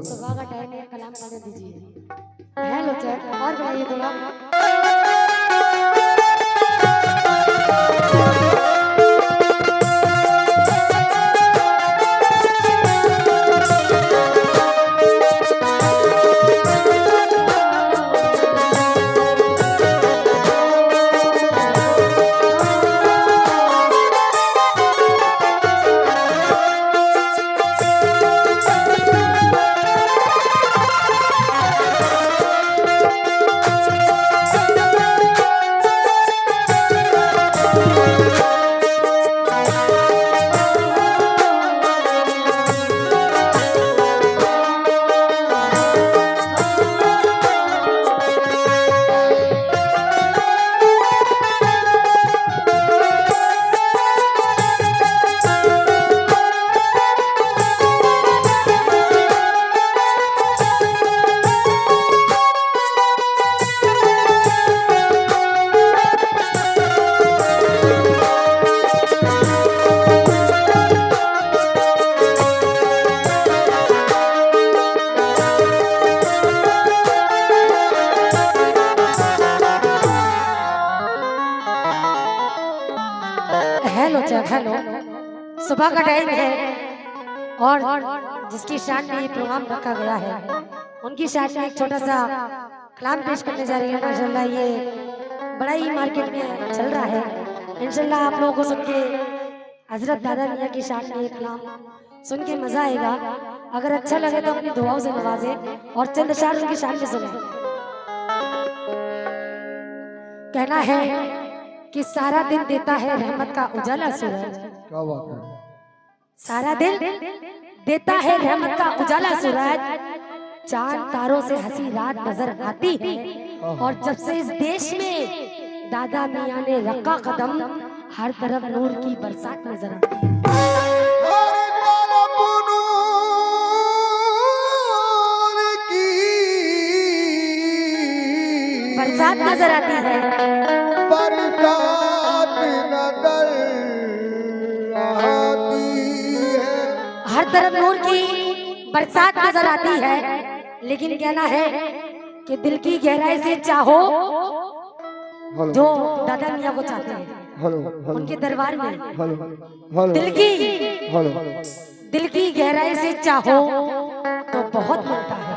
सुबह का टाइम है, कलाम पढ़ने दीजिए। हेलो चैट और बढ़ाइए थोड़ा। Hello chat hello. सुबह का टाइम है और जिसकी शान में ये प्रोग्राम रखा गया है उनकी शान में एक छोटा सा कलाम पेश करने जा रही है। माशाल्लाह ये बड़ा ही मार्केट में चल रहा है। इंशाल्लाह आप लोगों को सुन के हजरत दादा मियाँ की शान में ये कलाम सुन के मजा आएगा। अगर अच्छा लगे तो अपनी दुआओं से नवाजे और चंद अशार उनकी शान में सुने। कहना है कि सारा दिन देता है रहमत का उजाला सूरज। क्या बात है। सारा दिन देता है रहमत का उजाला सूरज, चांद तारों से हंसी रात नजर आती है। और जब से इस देश में दादा मियाँ ने रखा कदम, हर तरफ नूर की बरसात नजर आती है। बरसात नजर आती है। हर तरफ नूर की बरसात नजर आती है। लेकिन कहना है कि दिल की गहराई से चाहो जो दादा मियाँ को चाहते हैं उनके दरबार में दिल की गहराई से चाहो तो बहुत मिलता है।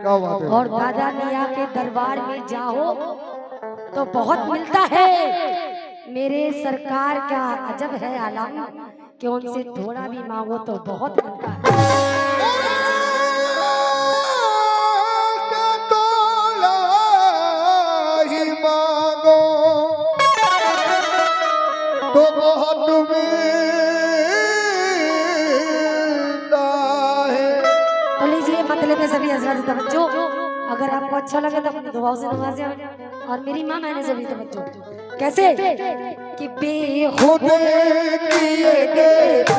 क्या बात है। और दादा मियाँ के दरबार में जाओ तो बहुत मिलता है। मेरे सरकार का अजब है आलम कि उनसे थोड़ा भी मांगो तो बहुत मिलता है। तो बहुत है। तो लीजिए मतलब में सभी हजरात तवज्जो। अगर आपको अच्छा लगे तो अपनी दुआओं से नवाजे और मेरी माँ मैंने सभी तवज्जो। कैसे कि बेखुद किए देते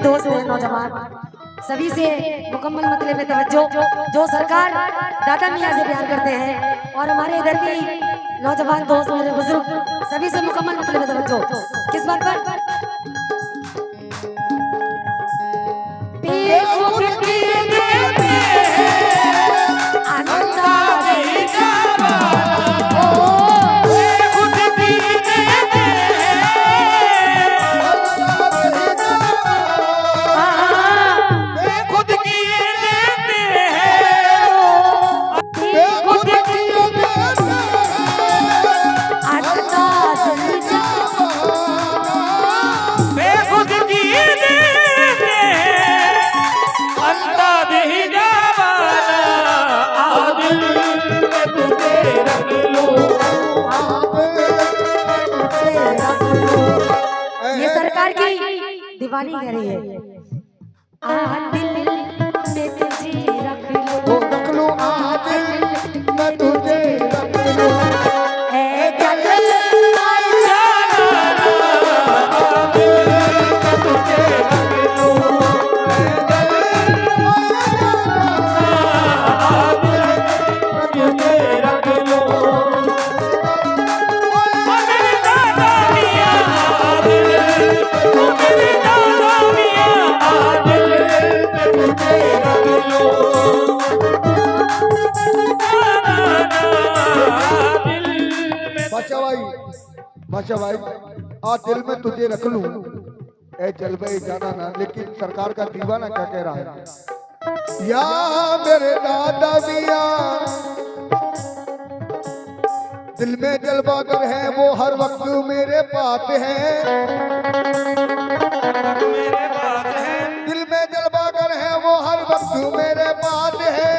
दोस्त हैं नौजवान सभी से मुकम्मल मतलब में तवज्जो। जो सरकार दादा मियाँ से प्यार करते हैं और हमारे इधर भी नौजवान दोस्त मेरे बुजुर्ग सभी से मुकम्मल मतलब में तवज्जो। किस बात पर? ये सरकार की दीवानी कह रही है। दिल में तुझे रख लो, रख लूं दिल में तुझे रख लूं। ए चल बादशाह भाई दिल में तुझे रख लूं, ए चल भाई जाना ना। लेकिन सरकार का दीवाना क्या कह रहा है? या मेरे दादा मियां दिल में जलवागर है, वो हर वक्त मेरे पास है। दिल में जलवागर है, वो हर वक्त मेरे पास है।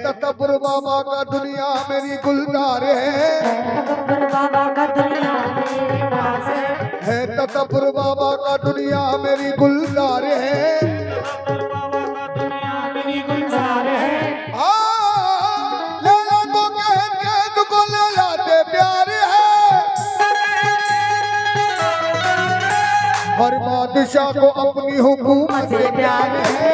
तकब्बुर बाबा का दुनिया मेरी गुलजार है। तकब्बुर बाबा का दुनिया मेरे पास है। तकब्बुर बाबा का दुनिया मेरी गुलजार है। मेरी गुलजार है। लैला को कह के तुझको लैला से प्यार है। हर बादशाह को अपनी हुकूमत से प्यार है।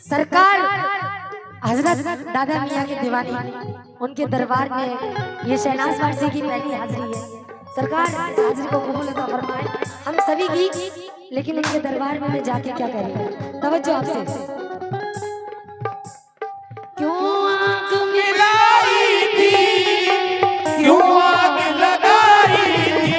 सरकार हजरत दादा मियाँ के दीवानी, उनके दरबार में ये शहनाज वारसी की पहली हाजिरी है। सरकार इस हाजिरी को कबूल अता फरमाए हम सभी की। लेकिन उनके दरबार में मैं जाके क्या करूँ? तवज्जो आपसे। क्यों आग मिलाई थी, क्यों आग लगाई थी,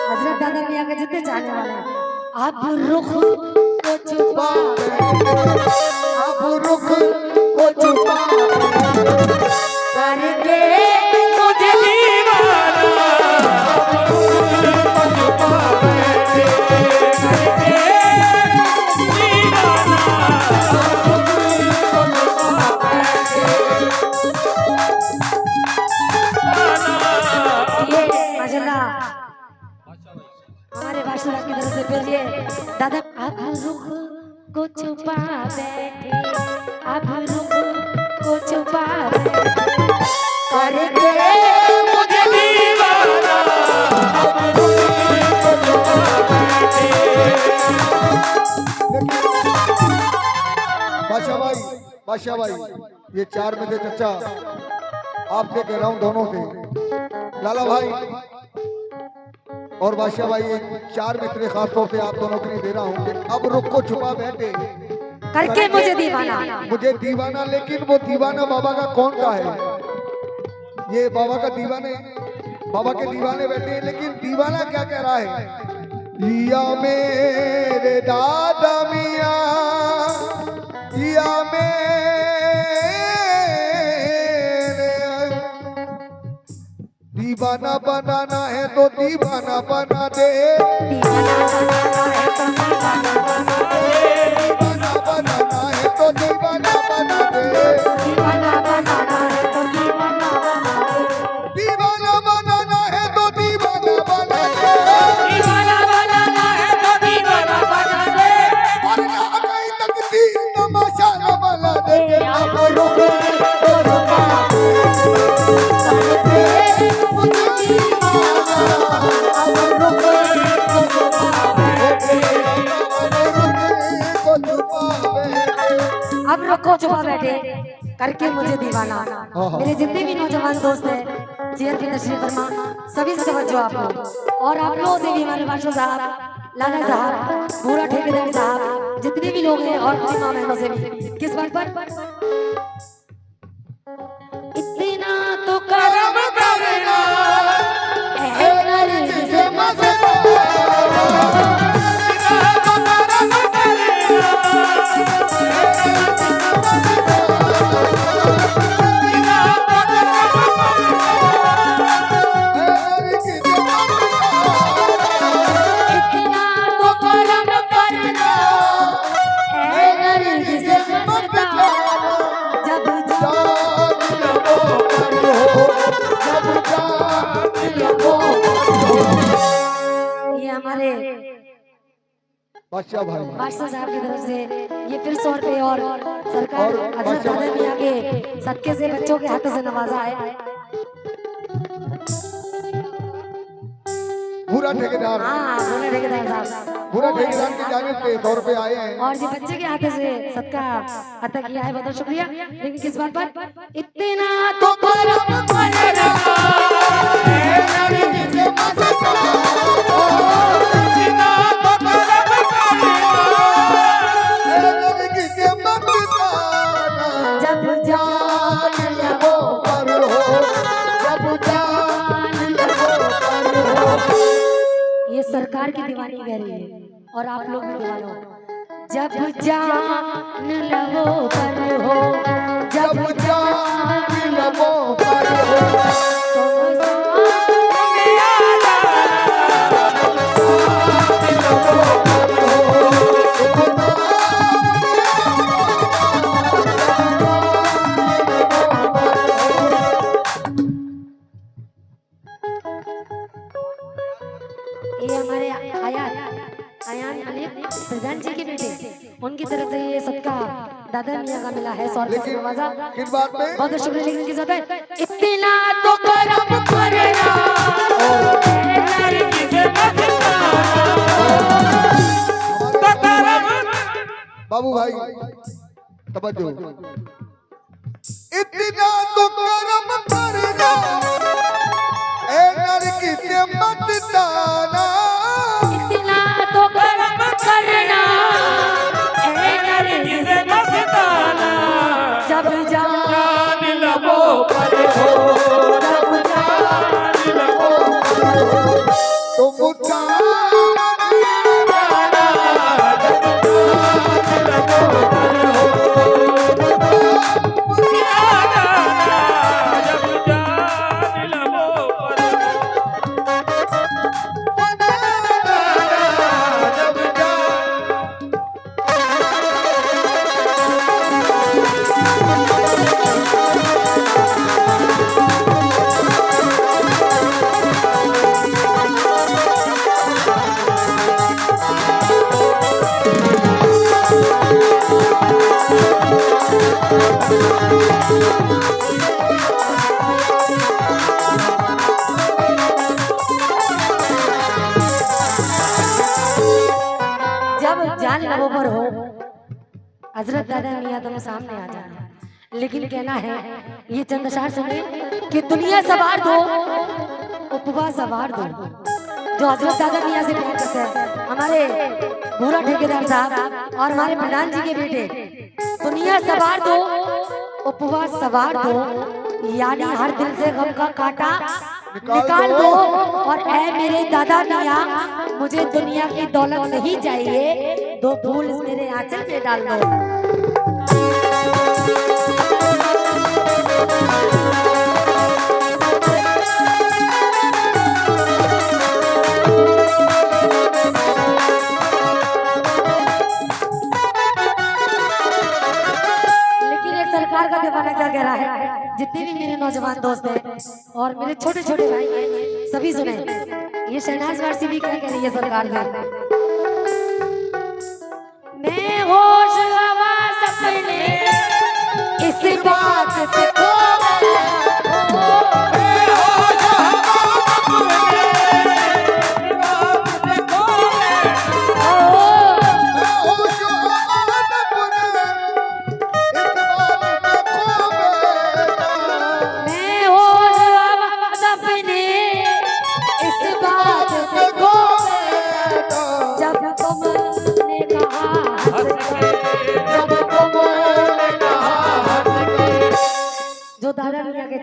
हजरत दादा मियाँ के जितने चाहने वाले हैं, अब रुख को छुपा, अब रुख को छुपा करके मुझे दीवाना, हमारे बादशाह की तरफ से फिर ये दादा अब रुख को छुपा बैठे, अब रुख को छुपा बैठे करके मुझे दीवाना, अब रुख को छुपा बैठे। बादशाह भाई ये चार में थे चचा, आपसे कह रहा हूँ दोनों से, लाला भाई और बादशाह भाई, ये चार में इतने खास तौर से आप दोनों के लिए दे रहा हूँ कि अब रुख को छुपा बैठे करके मुझे दीवाना, मुझे दीवाना। लेकिन वो दीवाना बाबा का कौन का है? ये बाबा का दीवाने, बाबा के दीवाने बैठे हैं। लेकिन दीवाना क्या कह रहा है? या मेरे दादा मियाँ, या मेरे दीवाना बनाना है तो दीवाना बना दे, दीवाना बनाना है तो दीवाना बना दे। वो छुपा बैठे करके मुझे दीवाना। मेरे जितने भी नौजवान दोस्त हैं, चेयर पे तशरीफ फरमा, सभी से तवज्जो आप लोग, और आप लोगों से भी हमारे बादशाह साहब, लाला साहब, पूरा ठेकेदार साहब, जितने भी लोग हैं, और अपनी माँ बहनों से भी, किस बात पर? इतना तो करम करना है नर से मसला, बादशाह भाई, बादशाह साहब की तरफ से ये फिर 100 रुपए और सरकार हजरत दादा मियां के सदके से बच्चों के हाथों से नवाजा है। पूरा ठेकेदार, हाँ, पूरा ठेकेदार साहब, पूरा ठेकेदार की जानिब से 100 रुपए आए हैं, और जी बच्चे के हाथों से सदका अता किया है, बहुत शुक्रिया। लेकिन किस बात पर? इतना तो करम करना है नर से मसला, जब जान लगो पर हो, जब जान लगो पर हो। ये सरकार की दीवानी कह रही है, और आप लोग भी दीवानो। जब जान लगो पर हो, जब जान लगो पर हो, ये हमारे आयान मलिक प्रधान जी के बेटे, उनकी तरफ से ये सबका दादा मियां का मिला है 100 रुपए से नवाजा। किस बात में? बहुत शुक्रिया। लेकिन किस बात है? इतना तो करम करना बाबू भाई तवज्जो, इतना तो करम करना ए नर की मत ताना, इतना तो करम करना है नर से मस्ताना, जब जान लगो पर हो, जब जान लगो पर हो, तुम जान जान लबों पर हो, हजरत दादा मियां तुम सामने आ जाना। लेकिन कहना है ये चंद अशार सुने कि दुनिया सवार दो, उपवा सवार दो। जो हजरत दादा मियां से प्यार करते हैं, हमारे पूरा ठेकेदार साहब और हमारे प्रधान जी के बेटे, दुनिया सवार दो, उपवा सवार दो, यानी हर दिल से गम का कांटा निकाल दो। और ऐ मेरे दादा मियां, मुझे दुनिया की दौलत नहीं चाहिए, 2 फूल मेरे आंचल पे डाल दो। सरकार का दीवाना क्या कह रहा है? जितने भी मेरे नौजवान दोस्त हैं और मेरे छोटे छोटे भाई हैं, सभी सुने। ये शहनाज वारसी भी क्या कह रही है सरकार से? मैं होश गवा सपने इस बात से खो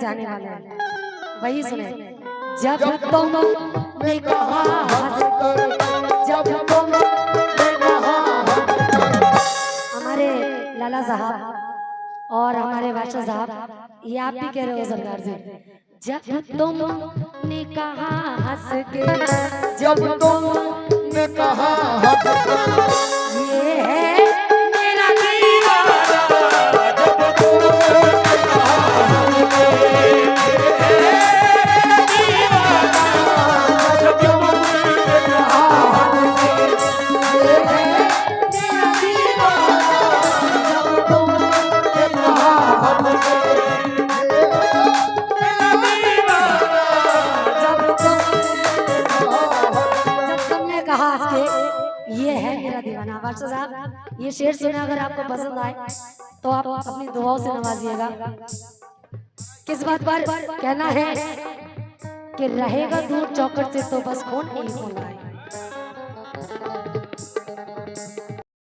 जाने वाले हैं, वही सुने। जब तुमने कहा हंसकर, जब तुमने कहा हंसकर। हमारे लाला साहब और हमारे बादशाह साहब, ये आप भी कह रहे हो सरकार से। जब तुमने कहा हंस के, जब तुमने कहा हंसकर, ये है मेरा दीवाना जब तुमने कहा ये है मेरा दीवाना। बादशाह साहब, ये शेर सुने, अगर आपको पसंद आए तो आप अपनी दुआओं से नवाजिएगा। किस बात पर कहना है कि रहेगा दूर चौखट से तो बस खून ही खून आए।